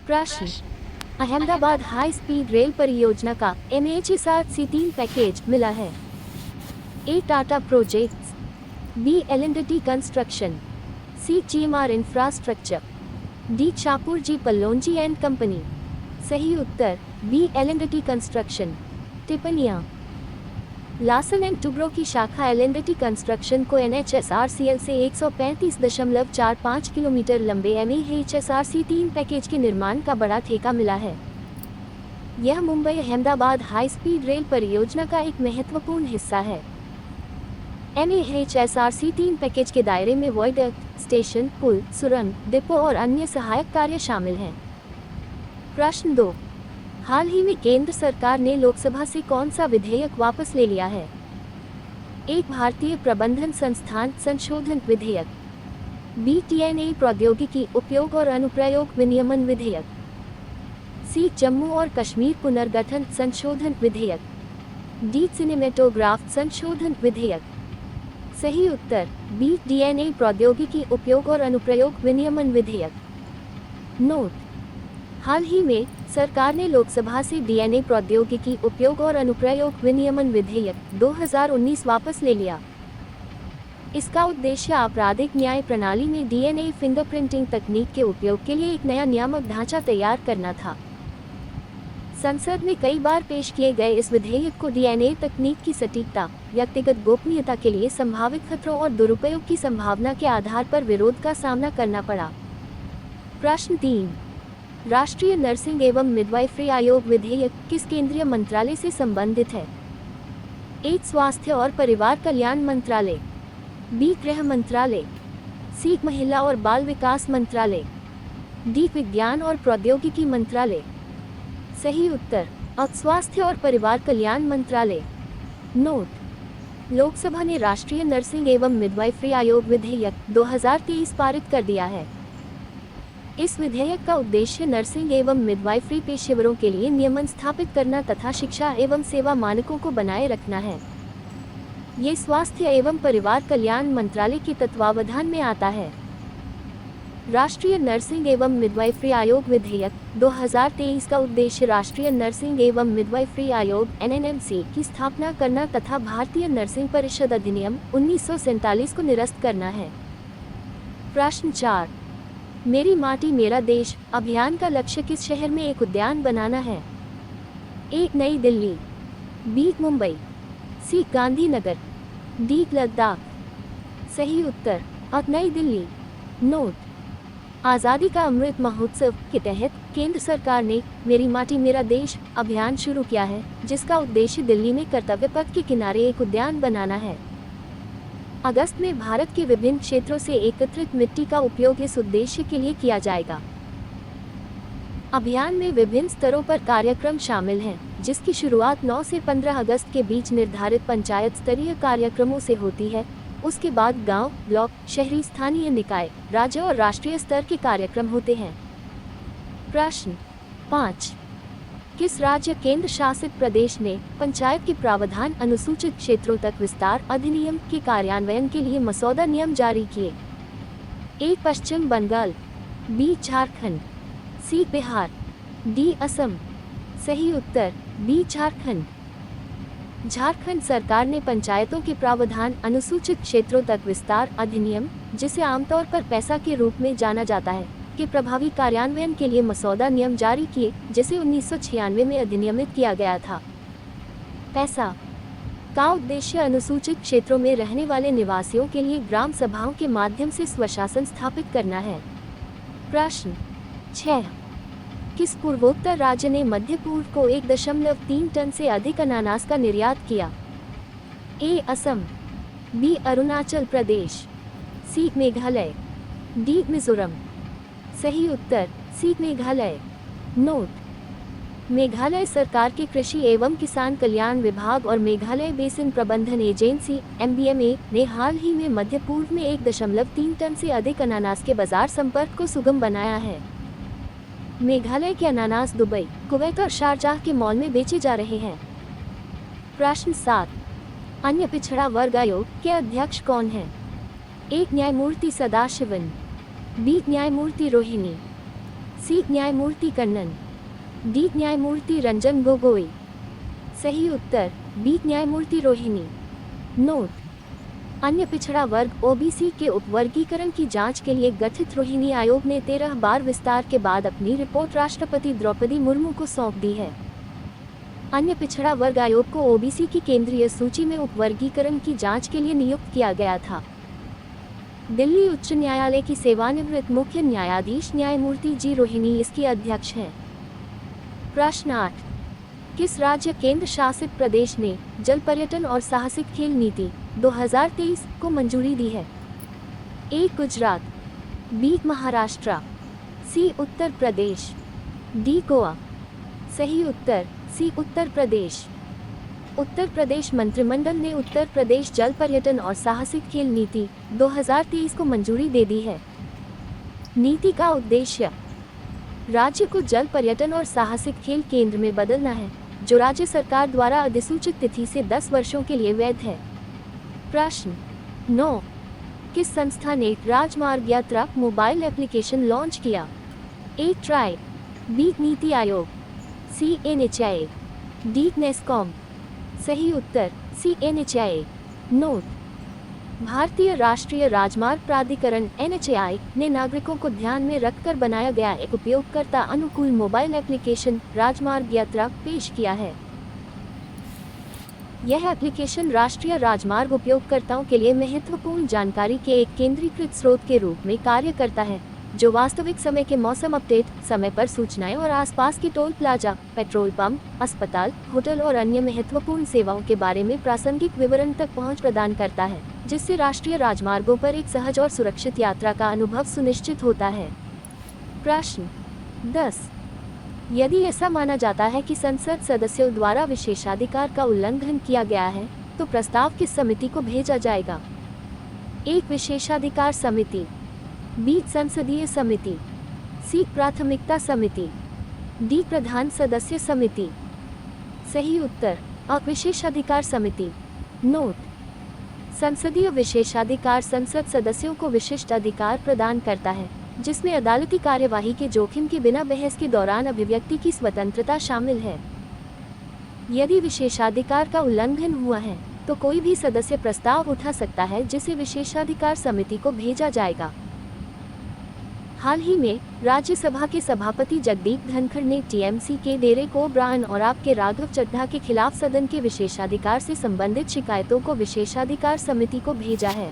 प्रश्न, Ahmedabad high speed rail परियोजना का MHSRC3 पैकेज मिला है। A Tata projects, B L&T construction, C GMR infrastructure, D Shapoorji Pallonji and company. सही उत्तर बी L&T कंस्ट्रक्शन। टिप्पणियाँ, लार्सन एंड टुब्रो की शाखा L&T कंस्ट्रक्शन को NHSRCL से 135.45 किलोमीटर लंबे MHSRC3 पैकेज के निर्माण का बड़ा ठेका मिला है। यह Mumbai Ahmedabad high speed rail परियोजना का एक महत्वपूर्ण हिस्सा है। MHSRC3 पैकेज के दायरे में वॉयडक्ट, स्टेशन, पुल, सुरंग, डिपो और अन्य सहायक कार्य शामिल हैं। प्रश्न 2, हाल ही में केंद्र सरकार ने लोकसभा से कौन सा विधेयक वापस ले लिया है? एक भारतीय प्रबंधन संस्थान संशोधन विधेयक, बी TNA प्रौद्योगिकी उपयोग और अनुप्रयोग विनियमन विधेयक, सी जम्मू और कश्मीर पुनर्गठन संशोधन विधेयक, डी सिनेमेटोग्राफ संशोधन विधेयक। सही उत्तर बी DNA प्रौद्योगिकी उपयोग और अनुप्रयोग विनियमन विधेयक। नोट, हाल ही में सरकार ने लोकसभा से DNA प्रौद्योगिकी उपयोग और अनुप्रयोग विनियमन विधेयक 2019 वापस ले लिया। इसका उद्देश्य आपराधिक न्याय प्रणाली में DNA फिंगरप्रिंटिंग तकनीक के उपयोग के लिए एक नया नियामक ढांचा तैयार करना था। संसद में कई बार पेश किए गए इस विधेयक को DNA तकनीक की सटीकता, व्यक्तिगत गोपनीयता के लिए संभावित खतरों और दुरुपयोग की संभावना के आधार पर विरोध का सामना करना पड़ा। प्रश्न 3, राष्ट्रीय नर्सिंग एवं मिडवाइफरी आयोग विधेयक किस केंद्रीय मंत्रालय से संबंधित है? ए स्वास्थ्य और परिवार कल्याण मंत्रालय, बी गृह मंत्रालय, सी महिला और बाल विकास मंत्रालय, डी विज्ञान और प्रौद्योगिकी मंत्रालय। सही उत्तर स्वास्थ्य और परिवार कल्याण मंत्रालय। नोट, लोकसभा ने राष्ट्रीय नर्सिंग एवं मिडवाइफरी आयोग विधेयक 2023 पारित कर दिया है। इस विधेयक का उद्देश्य नर्सिंग एवं मिडवाइफरी पेशेवरों के लिए नियमन स्थापित करना तथा शिक्षा एवं सेवा मानकों को बनाए रखना है। ये स्वास्थ्य एवं परिवार कल्याण मंत्रालय के तत्वावधान में आता है। राष्ट्रीय नर्सिंग एवं मिडवाइफरी आयोग विधेयक 2023 का उद्देश्य राष्ट्रीय नर्सिंग एवं मिडवाइफरी आयोग NNMC की स्थापना करना तथा भारतीय नर्सिंग परिषद अधिनियम 1947 को निरस्त करना है। प्रश्न 4, मेरी माटी मेरा देश अभियान का लक्ष्य किस शहर में एक उद्यान बनाना है? एक नई दिल्ली, बी मुंबई, सी गांधीनगर, डी लद्दाख। सही उत्तर नई दिल्ली। नोट, आज़ादी का अमृत महोत्सव के तहत केंद्र सरकार ने मेरी माटी मेरा देश अभियान शुरू किया है, जिसका उद्देश्य दिल्ली में कर्तव्य पथ के किनारे एक उद्यान बनाना है। अगस्त में भारत के विभिन्न क्षेत्रों से एकत्रित मिट्टी का उपयोग इस उद्देश्य के लिए किया जाएगा। अभियान में विभिन्न स्तरों पर कार्यक्रम शामिल हैं, जिसकी शुरुआत 9 से 15 अगस्त के बीच निर्धारित पंचायत स्तरीय कार्यक्रमों से होती है। उसके बाद गांव, ब्लॉक, शहरी स्थानीय निकाय, राज्य और राष्ट्रीय स्तर के कार्यक्रम होते हैं। प्रश्न 5, किस राज्य केंद्र शासित प्रदेश ने पंचायत के प्रावधान अनुसूचित क्षेत्रों तक विस्तार अधिनियम के कार्यान्वयन के लिए मसौदा नियम जारी किए? ए पश्चिम बंगाल, बी झारखंड, सी बिहार, डी असम। सही उत्तर बी झारखंड। झारखंड सरकार ने पंचायतों के प्रावधान अनुसूचित क्षेत्रों तक विस्तार अधिनियम, जिसे आमतौर पर पैसा के रूप में जाना जाता है, के प्रभावी कार्यान्वयन के लिए मसौदा नियम जारी किए, जिसे 1996 में अधिनियमित किया गया था। पैसा का उद्देश्य अनुसूचित क्षेत्रों में रहने वाले निवासियों के लिए ग्राम सभाओं के माध्यम से स्वशासन स्थापित करना है। प्रश्न 6, किस पूर्वोत्तर राज्य ने मध्य पूर्व को 1.3 टन से अधिक अनानास का निर्यात किया? ए असम, बी अरुणाचल प्रदेश, सी मेघालय, डी मिजोरम। सही उत्तर सी मेघालय। नोट, मेघालय सरकार के कृषि एवं किसान कल्याण विभाग और मेघालय बेसिन प्रबंधन एजेंसी MBMA ने हाल ही में मध्य पूर्व में 1.3 टन से अधिक अनानास के बाजार संपर्क को सुगम बनाया है। मेघालय के अनानास दुबई, कुवैत और शारजाह के मॉल में बेचे जा रहे हैं। प्रश्न 7, अन्य पिछड़ा वर्ग आयोग के अध्यक्ष कौन हैं? एक न्यायमूर्ति सदाशिवन, बी न्यायमूर्ति रोहिणी, सी न्यायमूर्ति कन्नन, डी न्यायमूर्ति रंजन गोगोई। सही उत्तर बी न्यायमूर्ति रोहिणी। नोट: अन्य पिछड़ा वर्ग ओबीसी के उपवर्गीकरण की जांच के लिए गठित रोहिणी आयोग ने 13 बार विस्तार के बाद अपनी रिपोर्ट राष्ट्रपति द्रौपदी मुर्मू को सौंप दी है। अन्य पिछड़ा वर्ग आयोग को ओबीसी की केंद्रीय सूची में उपवर्गीकरण की जांच के लिए नियुक्त किया गया था। दिल्ली उच्च न्यायालय की सेवानिवृत्त मुख्य न्यायाधीश न्यायमूर्ति जी रोहिणी इसकी अध्यक्ष हैं। प्रश्न 8: किस राज्य केंद्र शासित प्रदेश ने जल पर्यटन और साहसिक खेल नीति 2023 को मंजूरी दी है? ए गुजरात, बी महाराष्ट्र, सी उत्तर प्रदेश, डी गोवा। सही उत्तर सी उत्तर प्रदेश। उत्तर प्रदेश मंत्रिमंडल ने उत्तर प्रदेश जल पर्यटन और साहसिक खेल नीति 2023 को मंजूरी दे दी है। नीति का उद्देश्य राज्य को जल पर्यटन और साहसिक खेल केंद्र में बदलना है, जो राज्य सरकार द्वारा अधिसूचित तिथि से 10 वर्षों के लिए वैध है। प्रश्न 9: किस संस्था ने राजमार्ग यात्रा मोबाइल एप्लीकेशन लॉन्च किया? ए ट्राई, बी नीति आयोग, सी एनएचआई, डी नेस्कॉम। सही उत्तर सी एनएचआई। नोट: भारतीय राष्ट्रीय राजमार्ग प्राधिकरण एनएचएआई ने नागरिकों को ध्यान में रखकर बनाया गया एक उपयोगकर्ता अनुकूल मोबाइल एप्लीकेशन राजमार्ग यात्रा पेश किया है। यह एप्लीकेशन राष्ट्रीय राजमार्ग उपयोगकर्ताओं के लिए महत्वपूर्ण जानकारी के एक केंद्रीकृत स्रोत के रूप में कार्य करता है, जो वास्तविक समय के मौसम अपडेट, समय पर सूचनाएं और आसपास के टोल प्लाजा, पेट्रोल पंप, अस्पताल, होटल और अन्य महत्वपूर्ण सेवाओं के बारे में प्रासंगिक विवरण तक पहुंच प्रदान करता है, जिससे राष्ट्रीय राजमार्गों पर एक सहज और सुरक्षित यात्रा का अनुभव सुनिश्चित होता है। प्रश्न 10: यदि ऐसा माना जाता है कि संसद सदस्यों द्वारा विशेषाधिकार का उल्लंघन किया गया है, तो प्रस्ताव किस समिति को भेजा जाएगा? एक विशेषाधिकार समिति, बी संसदीय समिति, सी प्राथमिकता समिति, डी प्रधान सदस्य समिति। सही उत्तर अ विशेषाधिकार समिति। नोट: संसदीय विशेषाधिकार संसद सदस्यों को विशिष्ट अधिकार प्रदान करता है, जिसमें अदालती कार्यवाही के जोखिम के बिना बहस के दौरान अभिव्यक्ति की स्वतंत्रता शामिल है। यदि विशेषाधिकार का उल्लंघन हुआ है, तो कोई भी सदस्य प्रस्ताव उठा सकता है, जिसे विशेषाधिकार समिति को भेजा जाएगा। हाल ही में राज्यसभा के सभापति जगदीप धनखड़ ने टीएमसी के डेरेक ओब्रायन और आप के राघव चड्ढा के खिलाफ सदन के विशेषाधिकार से संबंधित शिकायतों को विशेषाधिकार समिति को भेजा है।